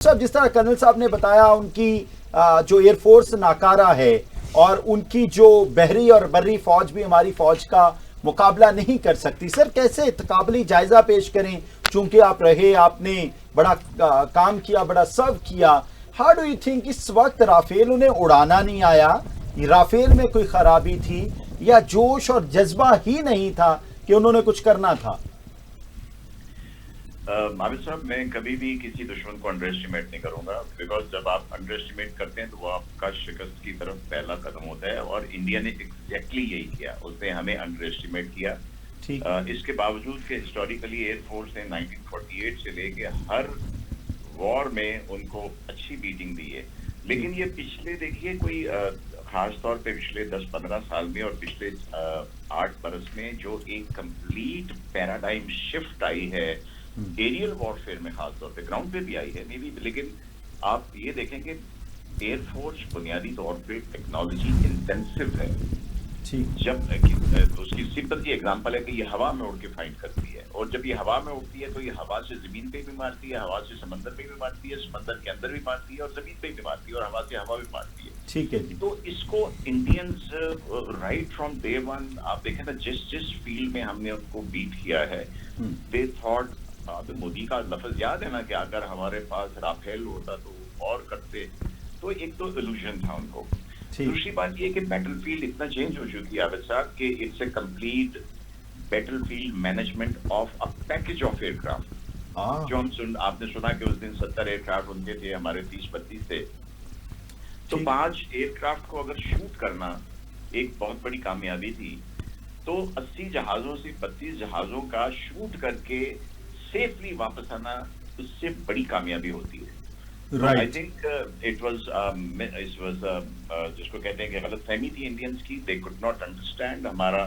صاحب جس طرح کرنل صاحب نے بتایا ان کی جو ایئر فورس ناکارہ ہے اور ان کی جو بحری اور بری فوج بھی ہماری فوج کا مقابلہ نہیں کر سکتی، سر کیسے تقابلی جائزہ پیش کریں؟ چونکہ آپ رہے، آپ نے بڑا کام کیا، بڑا سرو کیا. ہاؤ ڈو یو تھنک اس وقت رافیل انہیں اڑانا نہیں آیا، رافیل میں کوئی خرابی تھی یا جوش اور جذبہ ہی نہیں تھا کہ انہوں نے کچھ کرنا تھا؟ عابد صاحب، میں کبھی بھی کسی دشمن کو انڈر اسٹیمیٹ نہیں کروں گا، بیکاز جب آپ انڈر اسٹیمیٹ کرتے ہیں تو وہ آپ کا شکست کی طرف پہلا قدم ہوتا ہے، اور انڈیا نے ایگزیکٹلی یہی کیا، اس نے ہمیں انڈر اسٹیمیٹ کیا. اس کے باوجود کہ ہسٹوریکلی ایئر فورس نے 1948 سے لے کے ہر وار میں ان کو اچھی بیٹنگ دی ہے، لیکن یہ پچھلے دیکھیے کوئی خاص طور پہ پچھلے 10-15 سال میں اور پچھلے 8 برس میں جو ایک کمپلیٹ پیراڈائم شفٹ آئی ہے ایریل وارفیئر میں، خاص طور پہ گراؤنڈ پہ بھی آئی ہے میبی، لیکن آپ یہ دیکھیں کہ ایئر فورس بنیادی طور پہ ٹیکنالوجی انٹینسو ہے. جب اس کی سمپل سی ایگزامپل ہے کہ یہ ہوا میں اڑ کے فائنڈ کرتی ہے، اور جب یہ ہوا میں اڑتی ہے تو یہ ہوا سے زمین پہ بھی مارتی ہے، ہوا سے سمندر پہ بھی مارتی ہے، سمندر کے اندر بھی مارتی ہے، اور زمین پہ بھی مارتی ہے، اور ہوا سے ہوا بھی مارتی ہے. ٹھیک ہے جی. تو اس کو Indians right from day one آپ دیکھیں نا، جس فیلڈ میں ہم نے ان کو بیٹ کیا ہے، دے تھاٹ. مودی کا لفظ یاد ہے نا کہ اگر ہمارے پاس رافیل ہوتا تو اور کرتے، تو ایک تو ایلوژن تھا ان کو. دوسری بات یہ کہ بیٹل فیلڈ اتنا چینج ہو چکی ہے عابد صاحب کہ it's a complete battlefield management of a package of aircraft. جو آپ نے سنا کہ اس دن 70 ایئر کرافٹ ان کے تھے، ہمارے 30-32 تھے، تو 5 ایئر کرافٹ کو اگر شوٹ کرنا ایک بہت بڑی کامیابی تھی، تو 80 جہازوں سے 32 جہازوں کا شوٹ کر کے سیفلی واپس آنا اس سے بڑی کامیابی ہوتی ہے. آئی تھنک اٹ واز جس کو کہتے ہیں کہ غلط فہمی تھی انڈینس کی. دے کوڈ ناٹ انڈرسٹینڈ ہمارا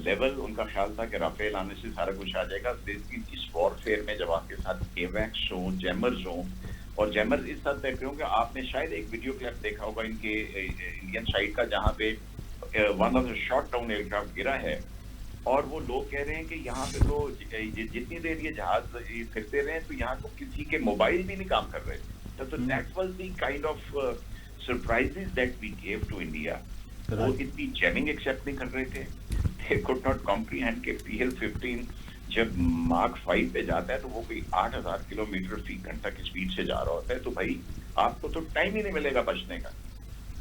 لیول. ان کا خیال تھا کہ رافیل آنے سے سارا کچھ آ جائے گا. اس وارفیئر میں جب آپ کے ساتھ ایویکس ہوں، جیمرز ہوں، اور جیمرز اس حد تک ہوں کہ آپ نے شاید ایک ویڈیو کلپ دیکھا ہوگا ان کے انڈین سائڈ کا، جہاں پہ one of the shot down aircraft گرا ہے، اور وہ لوگ کہہ رہے ہیں کہ یہاں پہ تو جتنی دیر یہ جہاز پھرتے رہے تو یہاں تو کسی کے موبائل بھی نہیں کام کر رہے. تو that was the kind of surprises that we gave to India. وہ اتنی جیمنگ ایکسیپٹ نہیں کر رہے تھے. دے کوڈ ناٹ کمپریہینڈ کہ PL-15 جب مارک 5 پہ جاتا ہے تو وہ کوئی 8000 کلومیٹر فی گھنٹہ کی اسپیڈ سے جا رہا ہوتا ہے. تو بھائی آپ کو تو ٹائم ہی نہیں ملے گا بچنے کا.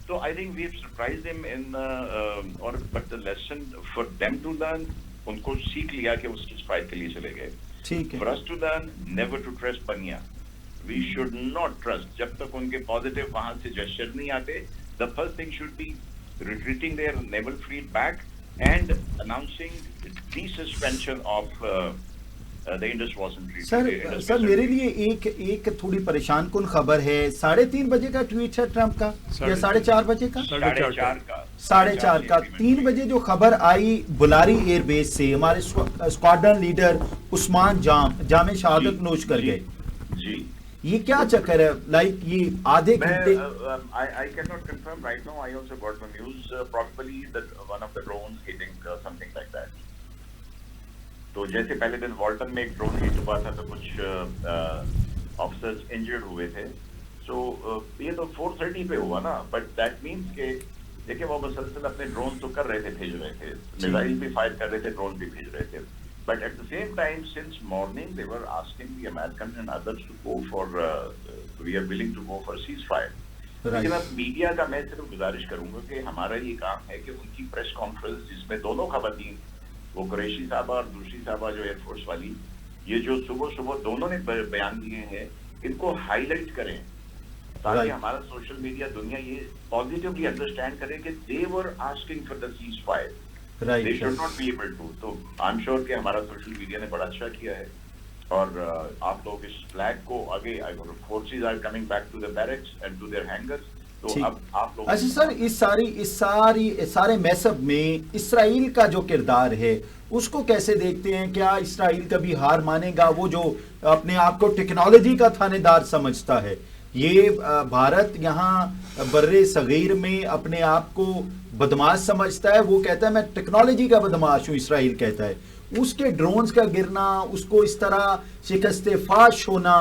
So I think we've surprised them but the lesson for them to learn, ان کو سیکھ لیا کہ اس کی اسپائٹ کے لیے چلے گئے. For us to learn, never to trust Panya. We should not trust. جب تک ان کے پازیٹیو وہاں سے جسچر نہیں آتے, the first thing should be retreating their naval fleet back and announcing the suspension of the Indus Waters Treaty. سر میرے لیے ایک تھوڑی پریشان کن خبر ہے. 3:30 بجے کا ٹویٹ ہے ٹرمپ کا یا 4:30 بجے کا؟ 4:30 کا. 3 بجے جو خبر آئی بلاری ایئر بیس سے، ہمارے اسکواڈرن لیڈر عثمان جام شہادت نوش کر گئے. جی یہ کیا چکر ہے؟ لائک یہ آدھے گھنٹے I cannot confirm right now. I also got the news probably that one of the drones hitting something like that. تو جیسے پہلے دن والٹن میں ایک ڈرون ہٹ ہوا تھا تو کچھ آفیسرز انجرڈ ہوئے تھے. سو یہ تو 4:30 پہ ہوا نا، بٹ دیٹ مینس کہ دیکھیں وہ مسلسل اپنے ڈرون تو کر رہے تھے، بھیج رہے تھے، میزائل بھی فائر کر رہے تھے، ڈرون بھی بھیج رہے تھے. But at the same time since morning they were asking the Americans and others to go for we are willing to go for ceasefire. لیکن اب میڈیا کا میں صرف گزارش کروں گا کہ ہمارا یہ کام ہے کہ ان کی پریس کانفرنس جس میں دونوں خواتین، وہ قریشی صاحبہ اور دوسری صاحبہ جو ایئر فورس والی، یہ جو صبح دونوں نے بیان دیے ہیں، ان کو ہائی لائٹ کریں تاکہ ہمارا سوشل میڈیا دنیا یہ پازیٹیولی انڈرسٹینڈ کرے کہ they were asking for the ceasefire. They should not be able to. تو آئی ایم شیور کہ ہمارا سوشل میڈیا نے بڑا اچھا کیا ہے، اور آپ لوگ اس فلیگ کو آگے forces are coming back to the barracks and to their hangars. اچھا سر، اس سارے میسب میں اسرائیل کا جو کردار ہے اس کو کیسے دیکھتے ہیں؟ کیا اسرائیل کبھی ہار مانے گا؟ وہ جو اپنے آپ کو ٹیکنالوجی کا تھانے دار سمجھتا ہے، یہ بھارت یہاں بر صغیر میں اپنے آپ کو بدماش سمجھتا ہے، وہ کہتا ہے میں ٹیکنالوجی کا بدماش ہوں، اسرائیل کہتا ہے. اس کے ڈرونز کا گرنا، اس کو اس طرح شکست فاش ہونا،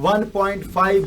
$1.5